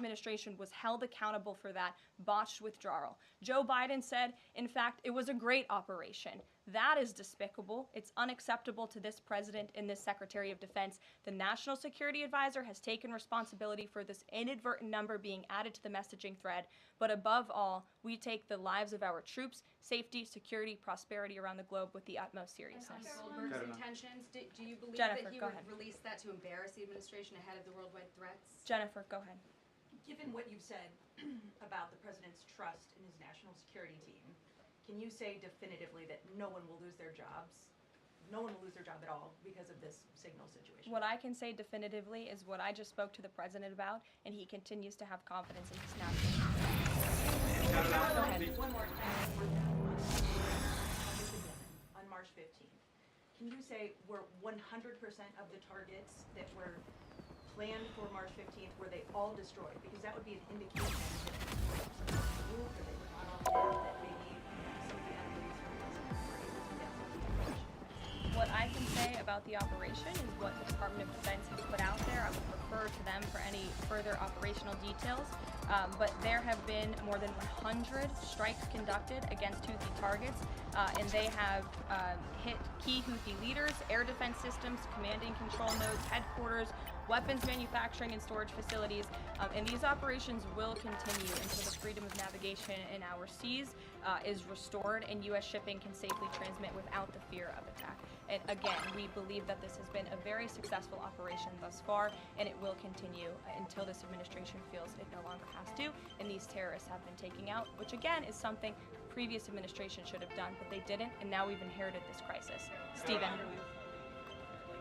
administration was held accountable for that botched withdrawal. Joe Biden said, in fact, it was a great operation. That is despicable. It's unacceptable to this president and this Secretary of Defense. The National Security Advisor has taken responsibility for this inadvertent number being added to the messaging thread. But above all, we take the lives of our troops, safety, security, prosperity around the globe with the utmost seriousness. Goldberg's intentions, do you believe Jennifer, that he go would ahead. release that to embarrass the administration ahead of the worldwide threats? Jennifer, go ahead. Given what you've said about the president's trust in his national security team, can you say definitively that no one will lose their jobs? No one will lose their job at all because of this signal situation? What I can say definitively is what I just spoke to the president about, and he continues to have confidence in his national security. One more time. On March 15th, can you say were 100% of the targets that were planned for March 15th, were they all destroyed? Because that would be an indication that they were moved or they were not all dead, that maybe some of the enemies were able to get some information. What I can say about the operation is what the Department of Defense has put out there. I would refer to them for any further operational details. But there have been more than 100 strikes conducted against Houthi targets, and they have hit key Houthi leaders, air defense systems, command and control nodes, headquarters, weapons manufacturing and storage facilities, and these operations will continue until the freedom of navigation in our seas is restored and U.S. shipping can safely transmit without the fear of attack. And again, we believe that this has been a very successful operation thus far, and it will continue until this administration feels it no longer has to, and these terrorists have been taken out, which again is something the previous administration should have done, but they didn't, and now we've inherited this crisis. Stephen. I'd like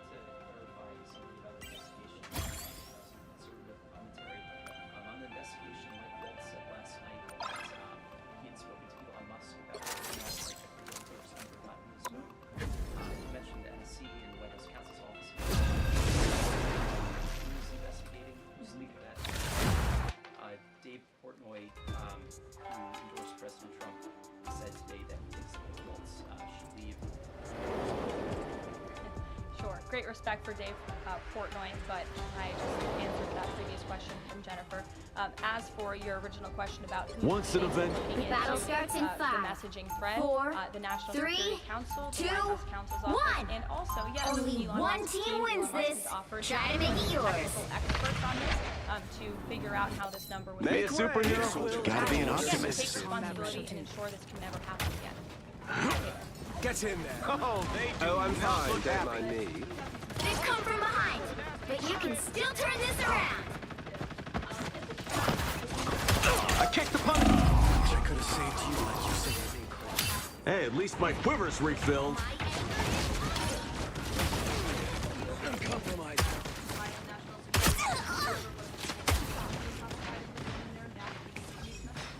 to clarify some of the investigation, conservative commentary. On the investigation, Mike Waltz said last night that he had spoken to Elon Musk about he mentioned the NSC and the White House counsel's office. Who's investigating? Who's leading that? Dave Portnoy, who endorsed President Trump, said today that he thinks that Waltz should leave. Sure, great respect for Dave Portnoy, but I just answered that previous question from Jennifer. As for your original question about who Once an event, the battle starts in the 5, messaging thread, 4, the National 3, Security Council, 2, the White House Counsel's Office, 1. and also, yes, Only Elon one Musk's team team, wins Elon Musk this. has offered Try to make it yours. technical experts on this to figure out how this number was May a superhero, you gotta be an Again, take optimist. responsibility and ensure this can never happen again. Get in there. Oh, I'm fine, don't mind me. They've come from behind, but you can still turn this around. I kicked the punch. I could have saved you like you saved me, Chris. Hey, at least my quiver's refilled. Uncompromised.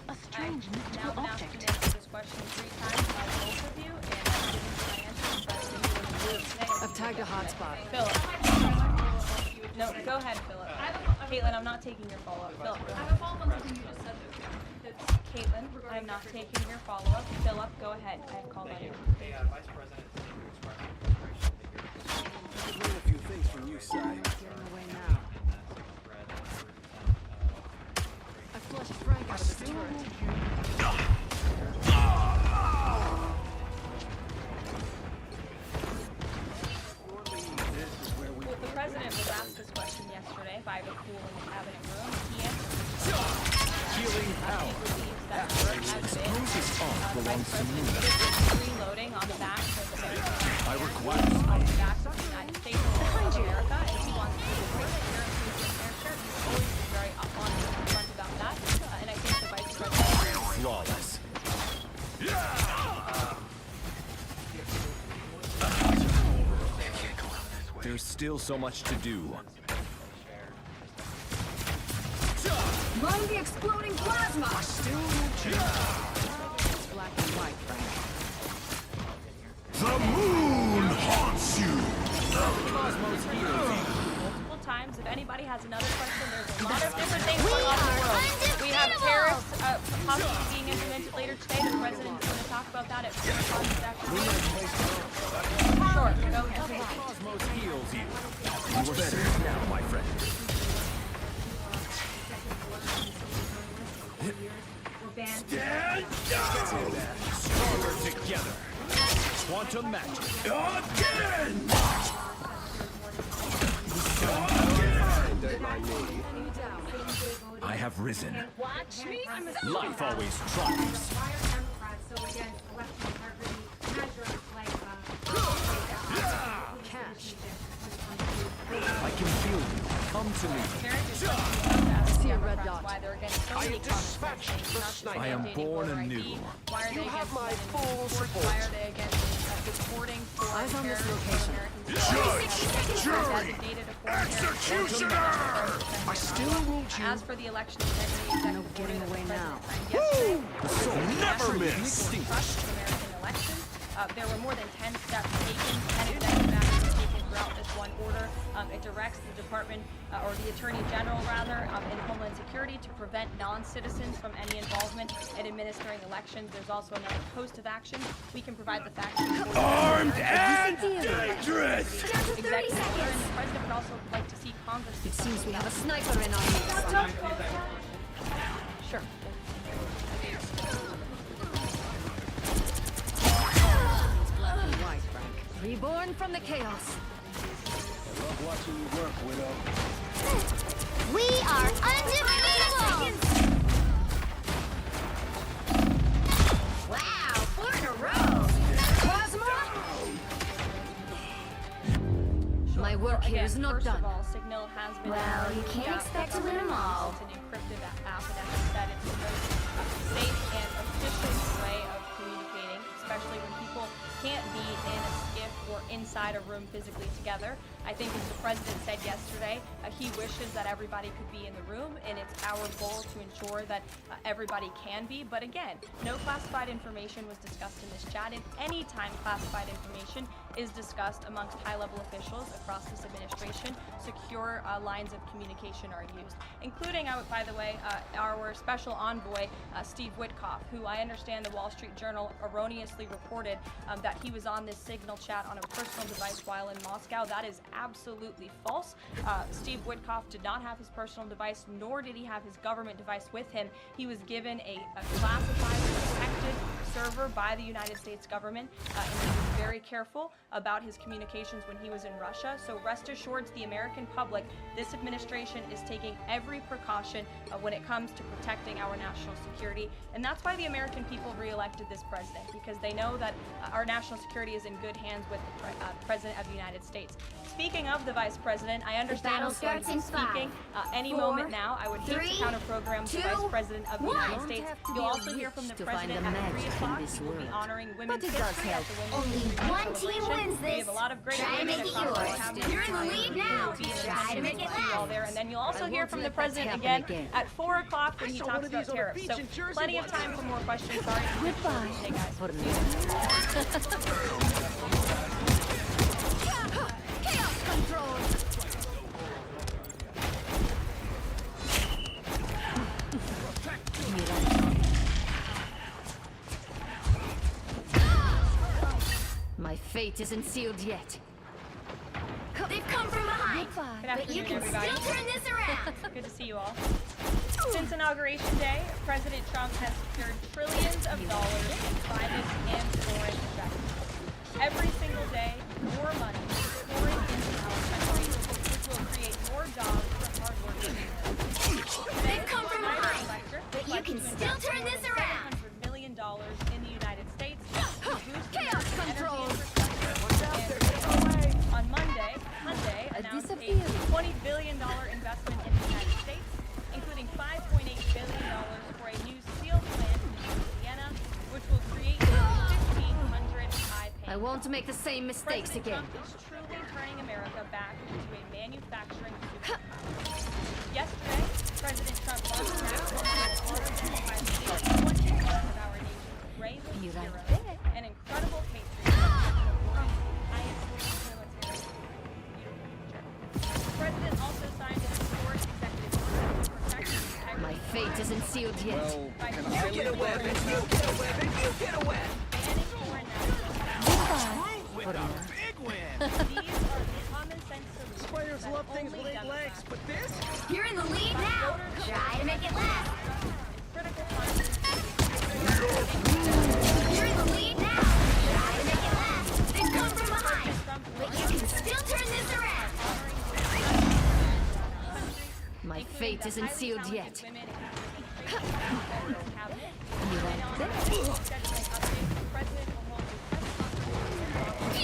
A strange mystical object. I've answered this question 3 times by both of you, and I've given you my answers. But I think you will today. I've tagged a hotspot. Philip. No, go ahead, Philip. Caitlin, I'm not taking your follow-up. Philip, go ahead. I have a follow-up on something you just said. Caitlin, I'm not taking your follow-up. Philip, go ahead. I have called on you. Vice President to express frustration that you're I've learned a few things from you, Si. Getting away now. I flushed Frank out of the turret. Well, the president was asked this question yesterday by the pool in the cabinet room. He answered Healing he power. believes that there has been This arm belongs Vice to me. President reloading on the back of the I request. on the back of the United States of America, and he wants to ensure that Europeans in their shirt always be very honest and upfront about that. And I think the Vice President Flawless. There's still so much to do. Run the exploding plasma. Black and white, Frank. The moon haunts you. multiple times. If anybody has another question, there's a lot of different things going on in the world. We have tariffs possibly being implemented later today. The president's going to talk about that at 4 o'clock this afternoon. Sure, go ahead. Cosmos heals you. You are safe now, my friend. advance. Stronger together. Quantum magic. Again! Don't mind me. I have risen. Watch me. Life always triumphs. Why are Democrats so against election integrity measures like Cash. I can feel you. Come to me. Very good question to ask See a Democrats red dot. why they're against so many dispatched common sense things, the not just sniper. I am mandating born voter anew. ID. Why are they You have against my women's full sports? support. Why are they against reporting for Eyes on this terrorists location. designated a foreign terrorist? I still need you. As for the election integrity executive No getting order away that the now. president signed yesterday, Never actually miss. crushed the American election. There were more than 10 steps taken, 10 executive actions taken throughout this one order. It directs the department, or the Attorney General rather, in Homeland Security to prevent non-citizens from any involvement in administering elections. There's also another host of actions. We can provide the facts. Armed and dangerous! Down to 30 Executive order, and seconds. the president would also like to see Congress. It seems we have a sniper in our midst. Sure. Black and white, Frank. Reborn from the chaos. Love watching you work, Widow. We are undefeatable. Wow, 4 in a row. My work here is not First done. of all, Signal has been. Well, you can't expect to win 'em all. It's an encrypted app, and as I said, it's the most safe and efficient way of communicating, especially when people can't be in a skiff or inside a room physically together. I think, as the president said yesterday, he wishes that everybody could be in the room, and it's our goal to ensure that everybody can be. But again, no classified information was discussed in this chat, and any time classified information is discussed amongst high-level officials across this administration, secure lines of communication are used, including, by the way, our special envoy, Steve Witkoff, who I understand the Wall Street Journal erroneously reported that he was on this Signal chat on a personal device while in Moscow. That is absolutely false. Steve Witkoff did not have his personal device, nor did he have his government device with him. He was given a classified, protected server by the United States government, and he was very careful about his communications when he was in Russia. So rest assured, to the American public, this administration is taking every precaution when it comes to protecting our national security. And that's why the American people re-elected this president, because they know that our national security is in good hands with the President of the United States. Speaking of the Vice President, I understand battle who's going to be starts in speaking any 4, moment now. I would hate 3, to counter-program the 2, Vice President of the 1. United Don't States. have to You'll be a also hear from the witch to find President the at 3 magic in o'clock. this He will be world. honoring women's But it does history at help. the Women's Only History one Celebration. team wins We have this. a lot of great Try to women make it across our yours. cabinet. You're in the lead now. Be in Try to attendance make it to see you all last. there. And then you'll also I hear won't from the let that President happen again again. at 4 o'clock when he saw talks one of about these on a tariffs. beach So in Jersey plenty of once. time for more questions. Sorry. Goodbye. Hey guys. For a See you minute. Chaos control. My fate isn't sealed yet. They've come from behind. Good But you afternoon, can everybody. still turn this around. Good to see you all. Since Inauguration Day, President Trump has secured trillions of dollars in private and foreign investments. Every single day, more money is pouring into our country, which will create more jobs for hardworking Americans. They've come from Private behind. sector But you pledged can to still invest turn more this than around. $700 million in the United States to boost Chaos American control. energy infrastructure. And on Monday announced a $20 billion investment in the United States, including $5.8 billion for a new steel plant in Louisiana, which will create 1,500 high-paying I won't jobs. make the same mistakes President again. Trump is truly turning America back into a manufacturing superpower. Yesterday, President Trump launched an app that will identify the 21 of our nation's bravest Be right heroes back. and incredible patriots who have won highest military future. The president also signed an historic executive order to protect and protect My fate isn't sealed yet. by You get a weapon, you get a weapon, you get a weapon. banning foreign nationals. With a big win! These are the common sense solutions Players that love things only with 8 legs, Democrats but this? You're in the lead now. Try to make it last. critical functions that isn't highly sealed talented yet. women in the cabinet. You And like on that? scheduling updates, the president will hold a press conference.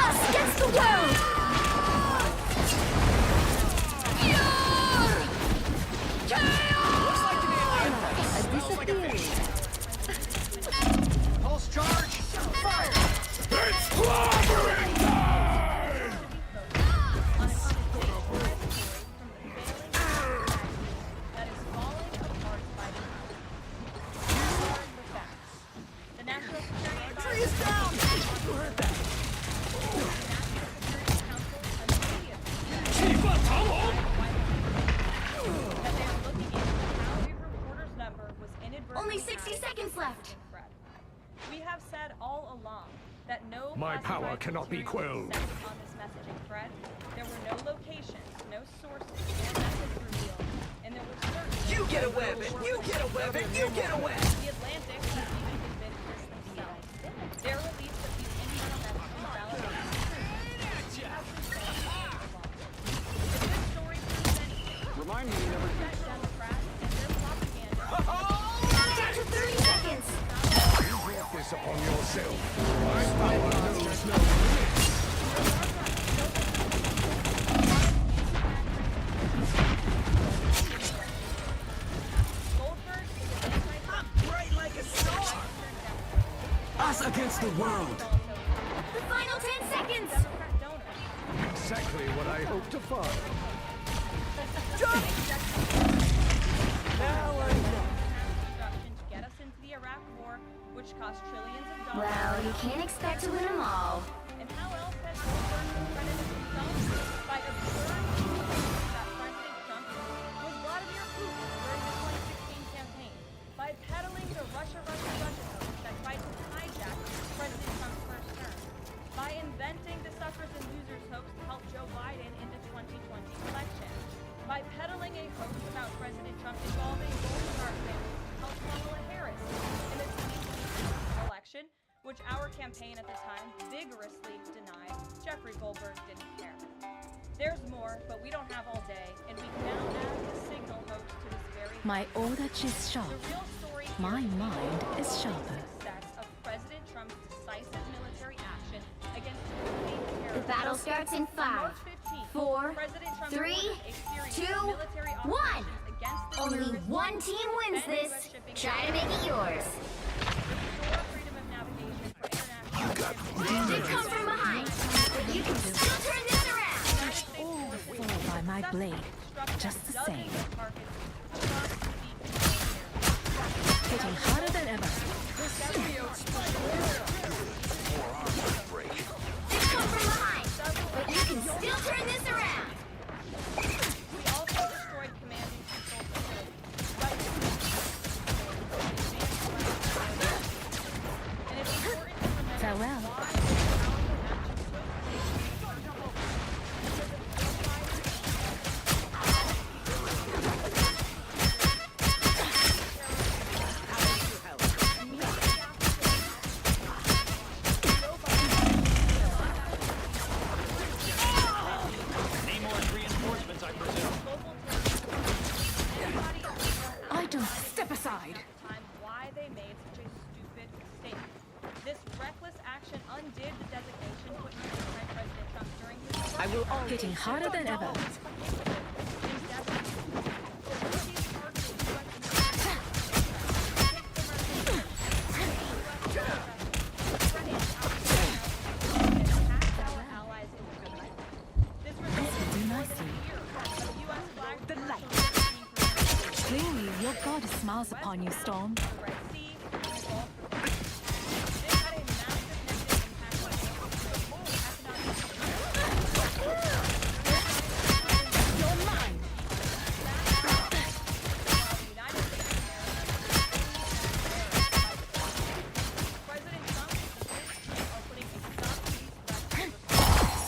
Us against the world! A disappearing. Pulse charge! Fire! It's clobbering time! On an update from the failing that is falling apart by the hour. Here are the facts. The National Security Advisor Tree is down! Who heard that? The National Security Council immediately Keep us alone! that they are looking into how a reporter's number was inadvertently Only 60 added to seconds the left. messaging thread. We have said all along that no My power classified cannot be material was quelled. sent on this messaging thread. There were no locations, no sources, no message revealed, and there were certainly You get a no weapon! You sources. get a weapon! You get a weapon! The Atlantic has even admitted this themselves. Their release of these internal messaging validates if this story proves anything, Remind me you never... that Democrats and their propaganda Down to 30 seconds! You brought this upon yourself. My power knows no limits. Goldberg is an anti- Bright like a star! Us against the world! The final 10 seconds! Democrat donor. Exactly what I hoped to find. Now I know. Destruction to get us into the Iraq War, which cost trillions of dollars. Well, you can't expect to win them all. And how else has Goldberg credited himself by absurd claims that President Trump was Vladimir Putin during the 2016 campaign, by peddling the Russia hoax that tried to hijack President Trump's first term, by inventing the suffers and losers hoax to help Joe Biden in the 2020 election, by peddling a hoax about President Trump involving Goldberg families to help Kamala Harris in the 2020 election, which our campaign at the time vigorously denied. Jeffrey Goldberg didn't care. There's more, but we don't have all day, and we can now add the signal hoax to this very My order is sharp. the real story here My is the mind is sharper. success of President Trump's decisive military action against Houthi terrorists. The battle starts in On 5, March 15th, 4, President Trump 3, ordered a series 2, of military 1. operations against the Only terrorists one team wins and this. US shipping Try to make it yours. restore freedom of navigation for international shipping. They come from behind, but you can still turn this around. All fall by my blade. Just the same. Hitting harder than ever. They come from behind, but you can still turn this around. We also destroyed command and control facilities. And it's important to remember Farewell. why our actions took Namor's reinforcements, I presume. I don't step aside. time why they made such a stupid mistake. This reckless action undid the designation put in place by President Trump during his first I will term. hitting harder than ever. Do nicely. Clearly, your goddess smiles upon you, Storm. You're mine.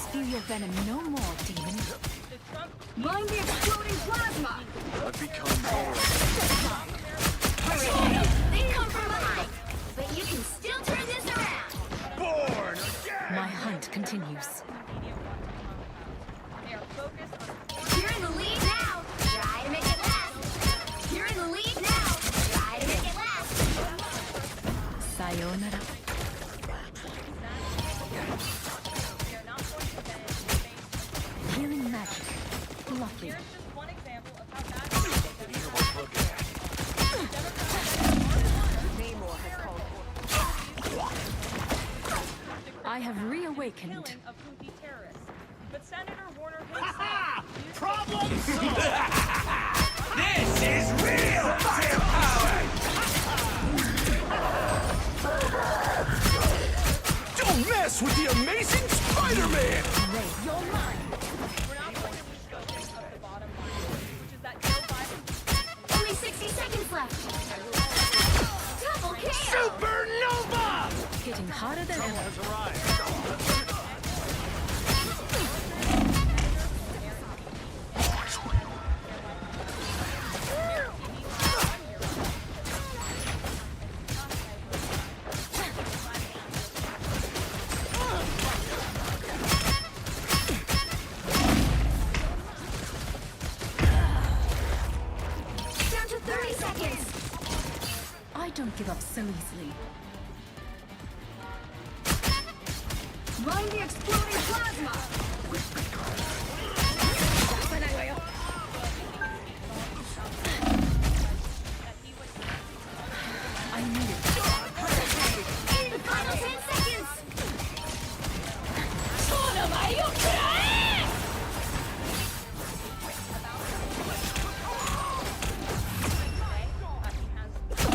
Spew your venom no more, demon. Mind the exploding plasma. I've become more. They come from behind, but you can still turn this around. Born again! My hunt continues. They are focused on You're in the lead now. Try to awakened. killing of Houthi terrorists. But Senator Warner himself used Problem solved! This is real firepower! Don't mess with the amazing Spider-Man! Your mind. We're now going to lose focus of the bottom line, which is that Joe Biden Only 60 seconds left. Double kill! Supernova! Hitting harder than ever. Down to 30 seconds. I don't give up so easily. Mind the exploding plasma. I need it. In the final 10 seconds.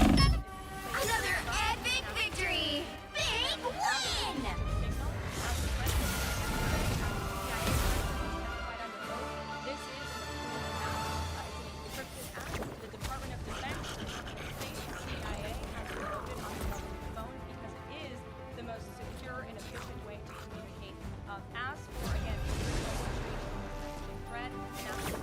Another epic victory. Big win. This is an encrypted act. The Department of Defense, the state CIA has voted on the government phone because it is the most secure and efficient way to communicate. As for, again, the threat, National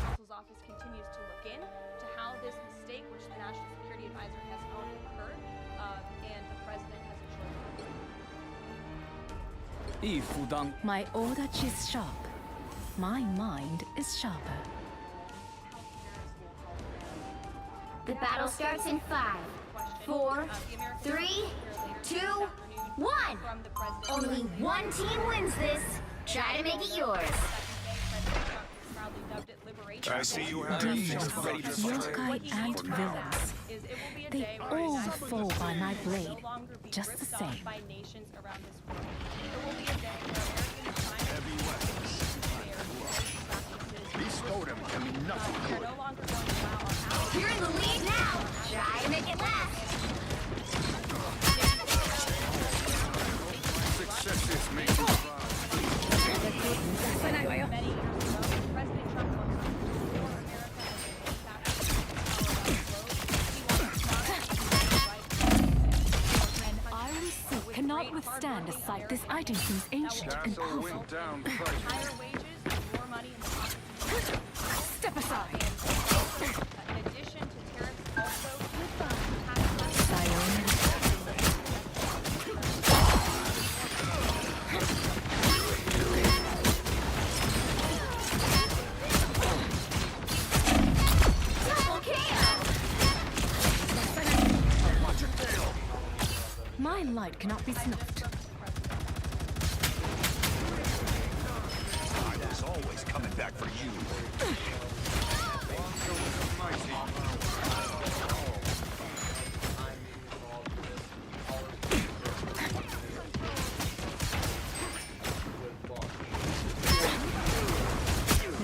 Council's office continues to look in to how this mistake, which the National Security Advisor has owned, occurred, and the president has a choice. いい負担 My odachi is sharp. My mind is sharper. The battle starts in 5, 4, 3, 2, 1. From the president. Only one team wins this. Try to make it yours. I see you have Demons, ready to yokai, and villains. They all fall by my blade, just the same. By nations around this world. There will be a day where American China These totem can be nothing we are good. no longer going to allow our allies You're in the lead now. Try to make it last. Success is made to thrive. many years ago. President Trump wants to restore America as a An iron suit cannot withstand a sight. This item seems ancient and Castle powerful. went down price. higher wages and more money in the pockets. Step aside. In addition to tariffs, also tax Sayonara. Double kill. Watch your tail. My light cannot be snuffed. I was always coming back for you.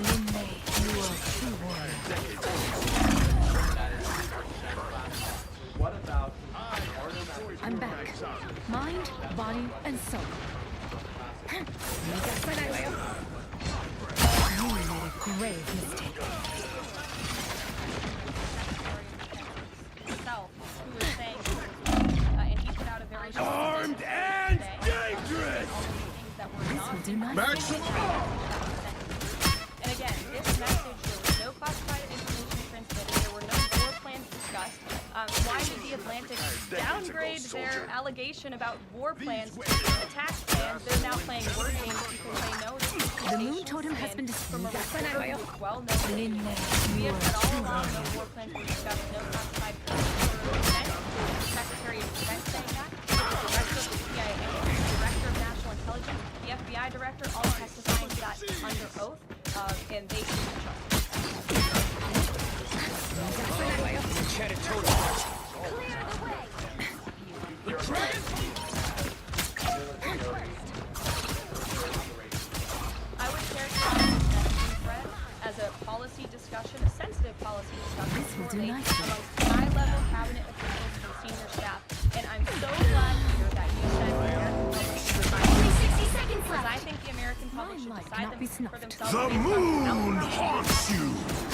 Linmei, you are a true warrior. I'm back. Mind, body, and soul. You made a grave mistake. himself who was saying, and he put out a very Armed and dangerous! This will do nothing. And again, this message, there was no classified information transmitted, there were no war plans discussed. Why did the Atlantic downgrade their allegation about war plans to attack plans? They're now playing word games because they know that The moon totem has been from a disputed. reporter who is well known. Linmei, We you have are said a all true along warrior. no war plans were discussed, no classified plans were sent. The Secretary of Defense saying that. The Director of the CIA, the Director of National Intelligence, the FBI Director, all testifying to that under oath, and they should be trusted. Clear the way. do coordinate nicely. amongst high-level cabinet officials and senior staff. And I'm so glad to hear that you said the American public should decide. Only 60 seconds Because I left. think the American public should Limelight decide cannot them be for snuffed. themselves. The based on moon outcomes. haunts you!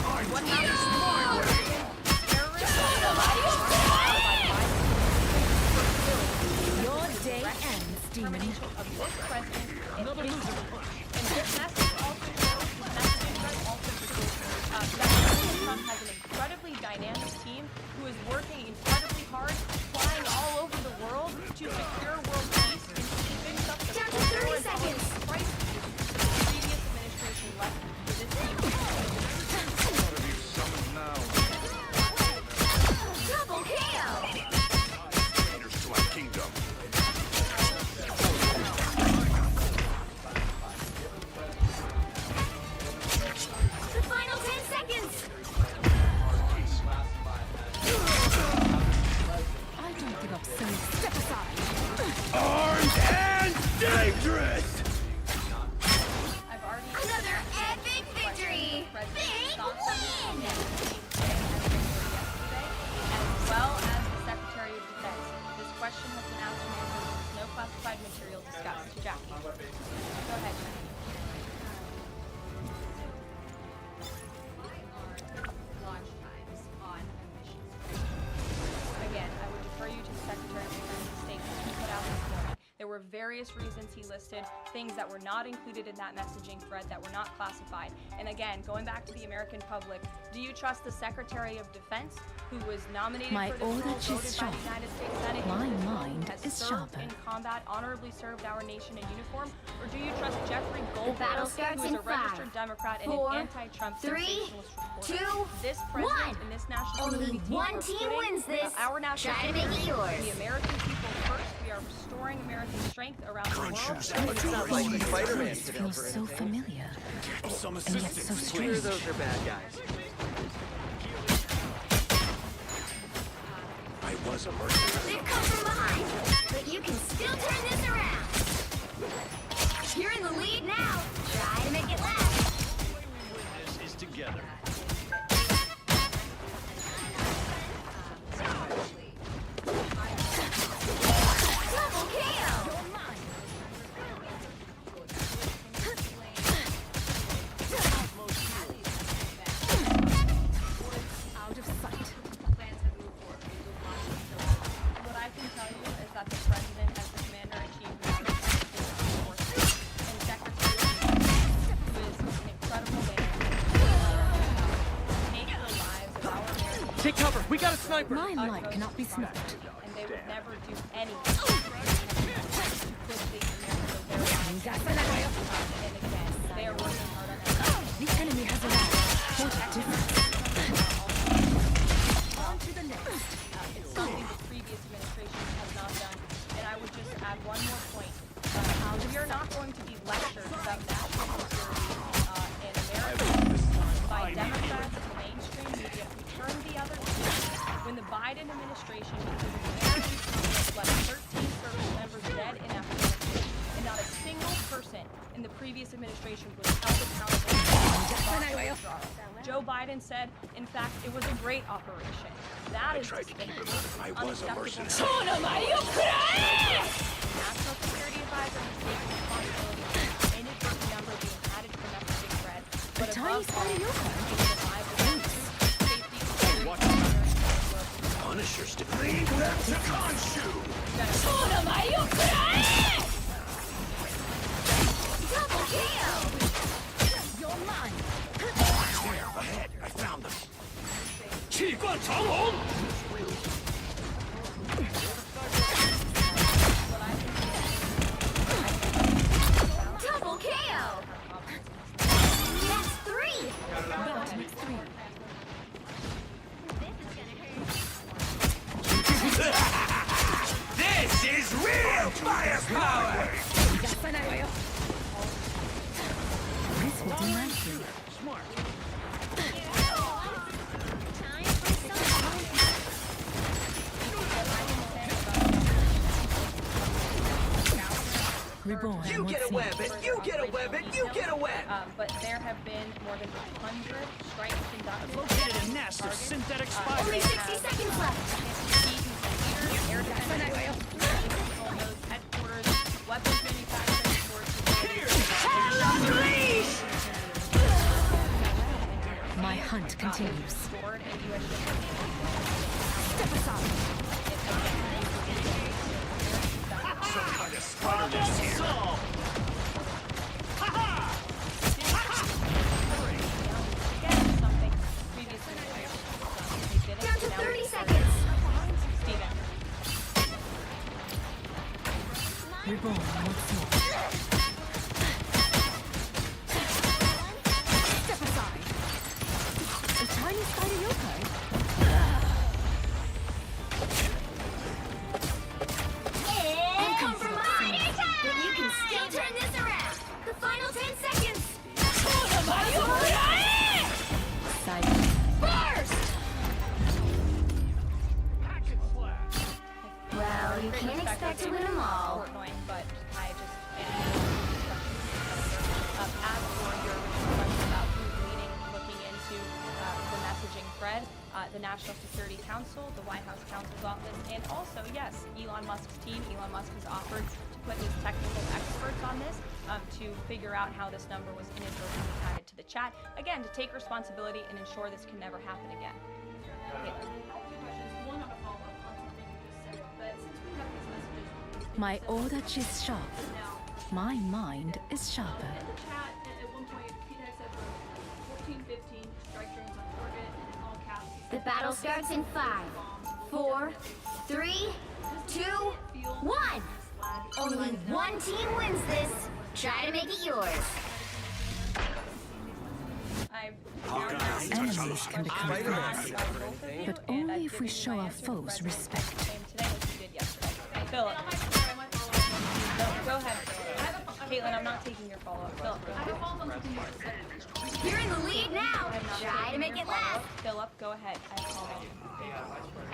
I What this happens my way! Your day ends, demon. Termination of this president and his and this message also shows, this messaging thread also shows that President Trump has an incredibly dynamic team who is working incredibly hard, flying all over the world to secure world peace and to fix up the Down to cultural 30 and seconds. political crises that the previous administration left for this team. Double KO. Traitors to my kingdom. The final 10 seconds. I don't give up so step aside. Armed and dangerous! I've already Another epic victory. Big win. as well as the Secretary of Defense. This question has been asked and answered. There is no classified material discussed. Jackie. Go ahead, Jackie. Launch times on missions. Again, I would defer you to the Secretary of Defense's statement he put out this morning. There were various reasons he listed, things that were not included in that messaging thread that were not classified. And again, going back to the American public, do you trust the Secretary of Defense, who was nominated My for this order role, is voted by sharp. the United States Senate, My into this role, mind has is served sharper. in combat, honorably served our nation in uniform? Or do you trust Jeffrey Goldberg, battle starts who is in a registered 5, Democrat and 4, an anti-Trump 3, sensationalist reporter? 2, This president 1. and this national Only security team one are team putting wins this. our national Try to make it security yours. and the American people first. We are restoring American strength around the world. Conscience And and it's not like authority. Spider-Man This stood out feels for so anything. familiar, Some and yet so assistance, Clear strange. those are bad guys. I was a mercenary. They've come from behind, but you can still turn this around. You're in the lead now. Try to make it last. This is together. Double KO. Out of sight. What I can tell you is that the president, as the commander-in-chief of the United States Forces, and Secretary of Defense, who is an incredible man, make the lives of our American Take cover. We got a sniper. Limelight cannot be snuffed. and they would never do anything to put the Americans of their lives. And again, they are working hard on that. The enemy has arrived. What a difference. On to the next. It's something the previous administration has not done. And I would just add one more point. We are not going to be lectured about national security in America by Democrats and the mainstream media who turn the other cheek when the Biden administration included American Congress left 13 service members dead in Afghanistan, and not a single person in the previous administration was held accountable for the withdrawal. Joe Biden said, in fact, it was a great operation. That is tried to keep despicable. it up. I was a Unacceptable. mercenary. National Security Advisor has taken responsibility for the inadvertent number being added to the messaging thread, but tiny above all, spot of your making the lives of our troops, safety, security, What? and security. Punishers defeat. Lead them to Khonshu! Double KO. You're mine. There, ahead. I found them. 气贯长龙! Double KO. That's 3. That makes 3. This is real firepower! This will do nicely. Reborn You once get a more. weapon. You get a weapon. You get a weapon. But there have been more than 100 strikes conducted. Located a nest of synthetic spy Only 60 seconds left. Air defense, headquarters, weapons manufacturing stores. My hunt continues. Stored and U.S. shipping. Step aside. Some kind of spider nest here. Again, something previously they did it. Down to Now 30 it's seconds. Steven. Reborn once more. Step aside. A tiny spider yokai. And come from behind. But you can still turn this around. The final 10 seconds. Side. Burst! Well, you can't expect to win them all. Annoying, but I just as for your original question about who's leading, looking into the messaging thread, the National Security Council, the White House Counsel's Office, and also, yes, Elon Musk's team. Elon Musk has offered to put his technical experts on this to figure out how this number was inadvertently added to the chat. Again, to take responsibility and ensure this can never happen again. Caitlin. Two questions. One on a follow-up on something you just said, but since we have these messages released My order is sharp. now, My mind is sharper. in the chat, at one point, Pete said 14-15, strike drones on target, and in all caps, he The said, battle starts in 5, 4, 3, 2, 1. Only one team wins this. Try to make it yours. Enemies can become friends, but only if we show our foes respect. Philip. Go ahead. Caitlin, I'm not taking your follow-up. Philip, go I have ahead. a follow-up on something you just said. You're in the lead now. I'm not Try to taking make your it last. follow-up. Philip, go ahead. I have a follow-up.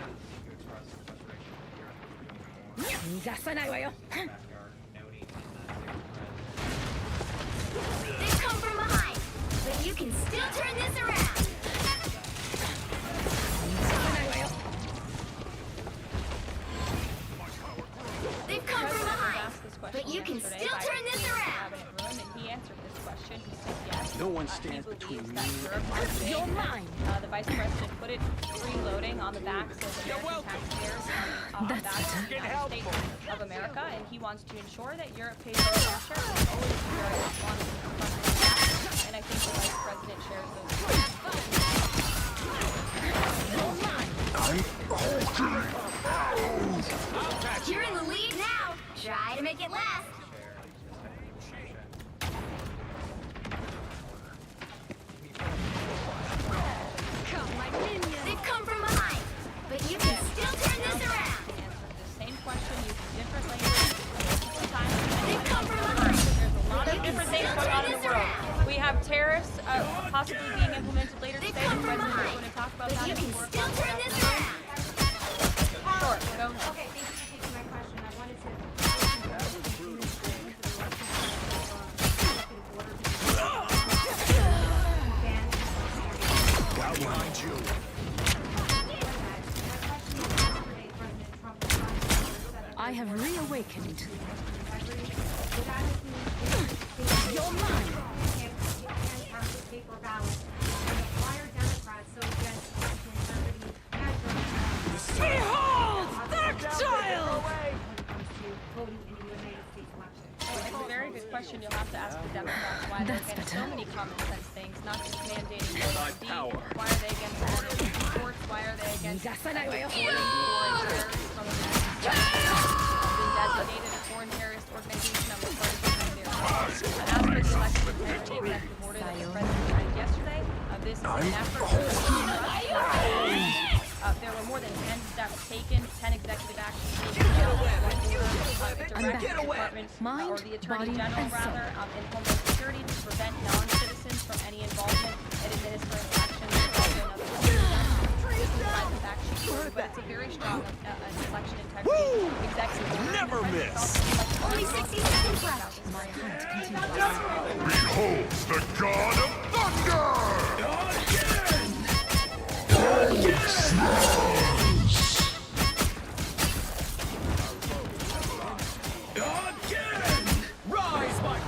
They come from behind, but you can still turn this around. They've come from behind, but you can still turn this around. And he answered this question. He said yes. No one He stands believes between that me Europe and is big. You're mine. The vice president put it reloading on the backs of American taxpayers on the That's backs of the United States of America, and he wants to ensure that Europe pays their fair share. There's always Europe on the front of the back, and I think the vice president shares those views. You're in the lead now. Try to make it last. They've come from behind, but you can still turn this around. Answered the same question using different language, multiple times. They've come from behind. There's a lot You of can different things still going on turn in the this world. around. We have tariffs possibly being implemented later They've today. The come from president is behind, going to talk about but that you can before. still turn this around. Sure, go ahead. Okay, thank you for taking my question. I wanted to Outlined you. I have reawakened. You're mine. Paper ballot. Why are Democrats so against conservative measures? Behold that child! When it comes to voting in the United States election. It's a very good question. You'll have to ask the Democrats why they're That's against so better. many common sense things, not just mandating voter ID. Why are they against energy imports? Why are they against foreign terrorists from been designated a foreign terrorist organization? I'm referring to them there. And as for the election integrity executive order that the president signed yesterday, this is an effort there were more than 10 steps taken, 10 executive actions taken. Director Department, Mind, or the Attorney body, General, and soul. rather, in Homeland Security to prevent non-citizens from any involvement in administering elections. This is not the fact sheet, but it's a very strong election integrity executive order. Never miss. Only 60 seconds left. My hunt continues. Behold the god of thunder! Again! Rise, my...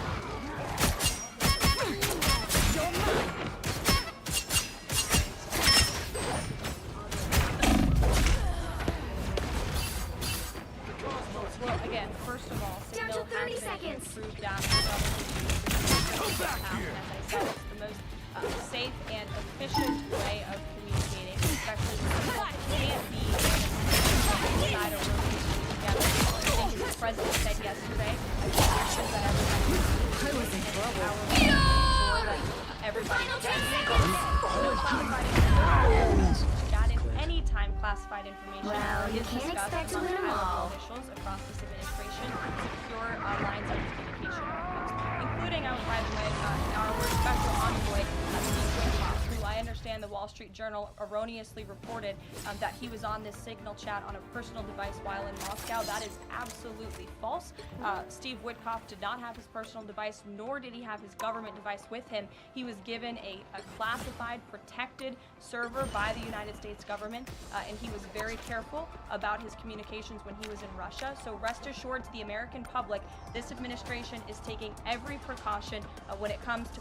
Well, again, first of all, Down to Signal 30 has been seconds. improved down to double digits. As I said, it's the most safe and efficient way of communicating, especially when people can't be inside a room together. I think the president said yesterday, that everybody was in everybody that is anytime classified information Well, you is can't discussed expect to among win 'em high-level all. officials across this administration secure lines of communication are used, including, by the way, our special envoy, Steve Witkoff, who I understand the Wall Street Journal erroneously reported that he was on this Signal chat on a personal device while in Moscow. That is absolutely false. Steve Witkoff did not have his personal device, nor did he have his government device with him. He was given a classified, protected server by the United States government, and he was very careful about his communications when he was in Russia. So rest assured to the American public, this administration is taking every precaution when it comes to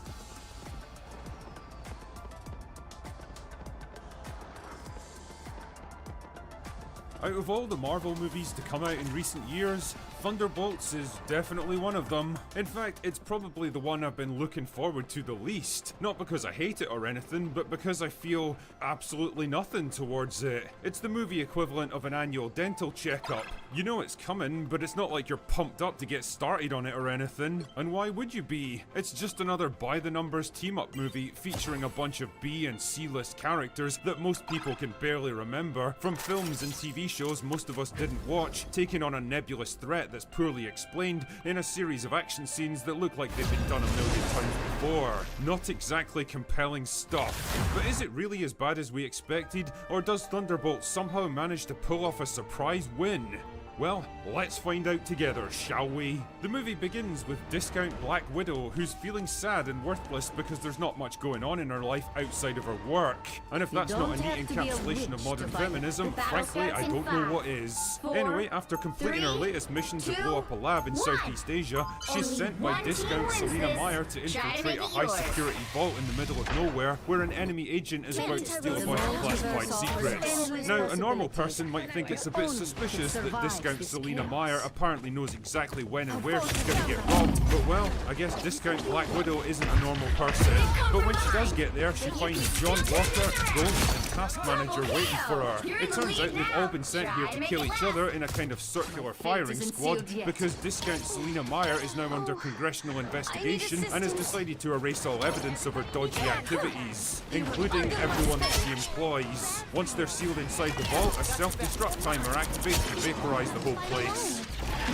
Out of all the Marvel movies to come out in recent years, Thunderbolts is definitely one of them. In fact, it's probably the one I've been looking forward to the least. Not because I hate it or anything, but because I feel absolutely nothing towards it. It's the movie equivalent of an annual dental checkup. You know it's coming, but it's not like you're pumped up to get started on it or anything. And why would you be? It's just another by-the-numbers team-up movie featuring a bunch of B and C-list characters that most people can barely remember from films and TV shows most of us didn't watch, taking on a nebulous threat that's poorly explained in a series of action scenes that look like they've been done a million times before. Not exactly compelling stuff. But is it really as bad as we expected, or does Thunderbolt somehow manage to pull off a surprise win? Well, let's find out together, shall we? The movie begins with discount Black Widow, who's feeling sad and worthless because there's not much going on in her life outside of her work. And if that's not a neat encapsulation of modern feminism, frankly, I don't know what is. Anyway, after completing her latest mission to blow up a lab in Southeast Asia, she's sent by discount Selena Meyer to infiltrate a high-security vault in the middle of nowhere, where an enemy agent is about to steal a bunch of classified secrets. Now, a normal person might think it's a bit suspicious that discount Selena Meyer apparently knows exactly when and where she's going to get robbed, but well, I guess discount Black Widow isn't a normal person. But when she does get there, she finds John Walker, Ghost, and Task Manager waiting for her. It turns out they've all been sent here to kill each other in a kind of circular firing squad because discount Selena Meyer is now under congressional investigation and has decided to erase all evidence of her dodgy activities, including everyone that she employs. Once they're sealed inside the vault, a self-destruct timer activates to vaporize the whole place.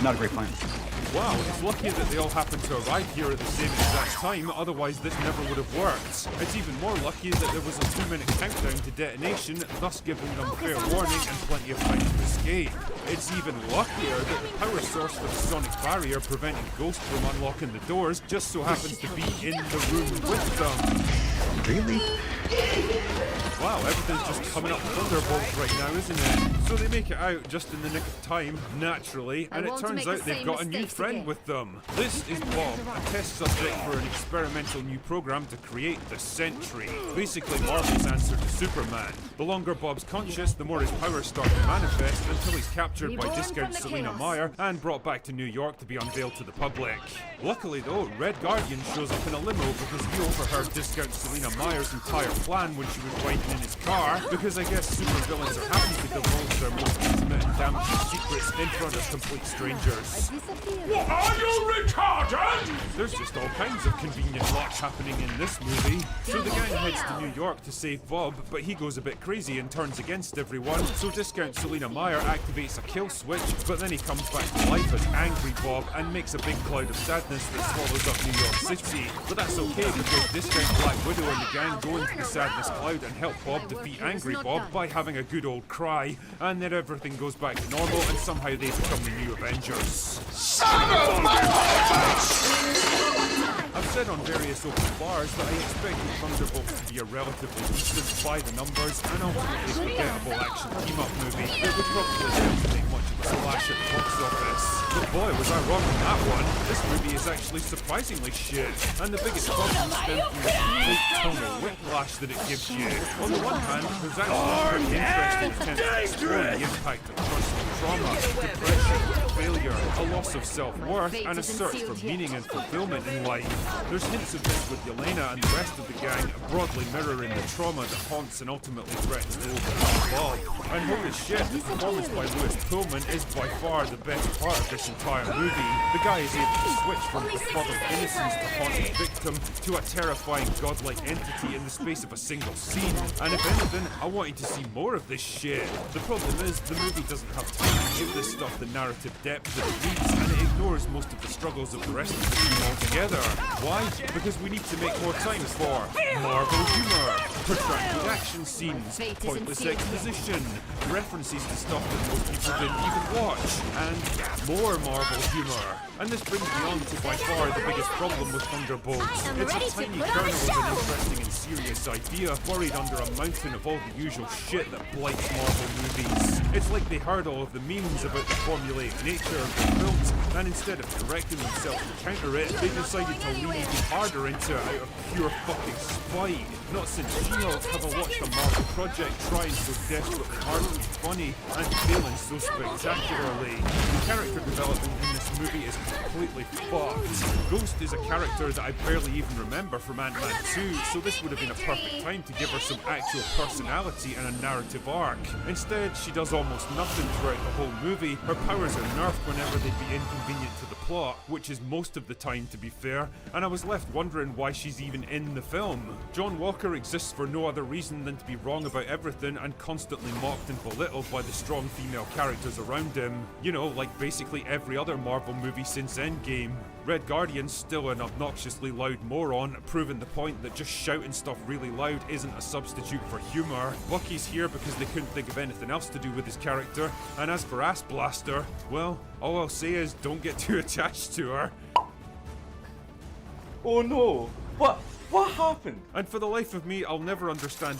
Not a great plan. Wow, it's lucky that they all happened to arrive here at the same exact time, otherwise this never would have worked. It's even more lucky that there was a 2-minute countdown to detonation, thus giving them fair warning and plenty of time to escape. It's even luckier that the power source for the sonic barrier preventing Ghost from unlocking the doors just so happens to be in the room with them. Really? Wow, everything's just coming up Thunderbolt right now, isn't it? So they make it out just in the nick of time, naturally, and it turns out they've got a new friend with them. This is Bob, a test subject for an experimental new program to create the Sentry. Basically Marvel's answer to Superman. The longer Bob's conscious, the more his powers start to manifest until he's captured by discount Selena Meyer and brought back to New York to be unveiled to the public. Luckily though, Red Guardian shows up in a limo because he overheard discount Selena Meyer's entire plan when she was riding in his car, because I guess supervillains are happy to divulge their most intimate and damaging secrets in front of complete strangers. What, are you retarded? There's just all kinds of convenient luck happening in this movie. So the gang heads to New York to save Bob, but he goes a bit crazy and turns against everyone, so discount Selena Meyer activates a kill switch, but then he comes back to life as Angry Bob and makes a big cloud of sadness that swallows up New York City. But that's okay because discount Black Widow and the gang go into the sadness cloud and help Bob defeat Angry Bob by having a good old cry, and then everything goes back to normal and somehow they become the new Avengers. Son of a bitch! I've said on various open bars that I expected Thunderbolts to be a relatively decent, by the numbers, and ultimately forgettable action team-up movie that would probably never make much of a splash at the box office. But boy, was I wrong on that one. This movie is actually surprisingly shit, and the biggest problem stems from the complete tonal whiplash that it gives you. On the one hand, there's actually a pretty interesting attempt to explore the impact of personal trauma, depression, failure, a loss of self-worth, and a search for meaning and fulfillment in life. There's hints of this with Yelena and the rest of the gang, broadly mirroring the trauma that haunts and ultimately threatens to overcome Bob. And holy shit, the performance by Lewis Pullman is by far the best part of this entire movie. The guy is able to switch from the flood of innocence to haunted victim to a terrifying godlike entity in the space of a single scene. And if anything, I wanted to see more of this shit. The problem is, the movie doesn't have time to give this stuff the narrative depth that it needs, and it ignores most of the struggles of the rest of the team altogether. Why? Because we need to make more time for Marvel humor, protracted action scenes, pointless exposition, references to stuff that most people didn't even watch, and more Marvel humor. And this brings me on to by far the biggest problem with Thunderbolts. It's a tiny kernel of an interesting and serious idea buried under a mountain of all the usual shit that blights Marvel movies. It's like they heard all of the memes about the formulaic nature of the films, and instead of correcting themselves to counter it, they decided to lean even harder into it out of pure fucking spite. Not since She-Hulk have I watched a Marvel project trying so desperately hard to be funny and failing so spectacularly. The character development in this movie is completely fucked. Ghost is a character that I barely even remember from Ant-Man 2, so this would have been a perfect time to give her some actual personality and a narrative arc. Instead, she does almost nothing throughout the whole movie. Her powers are nerfed whenever they'd be inconvenient to the plot, which is most of the time to be fair, and I was left wondering why she's even in the film. John Walker exists for no other reason than to be wrong about everything and constantly mocked and belittled by the strong female characters around him. You know, like basically every other Marvel movie since Endgame. Red Guardian's still an obnoxiously loud moron, proving the point that just shouting stuff really loud isn't a substitute for humour. Bucky's here because they couldn't think of anything else to do with his character, and as for Ass Blaster, well, all I'll say is don't get too attached to her. Oh no! What happened? And for the life of me, I'll never understand why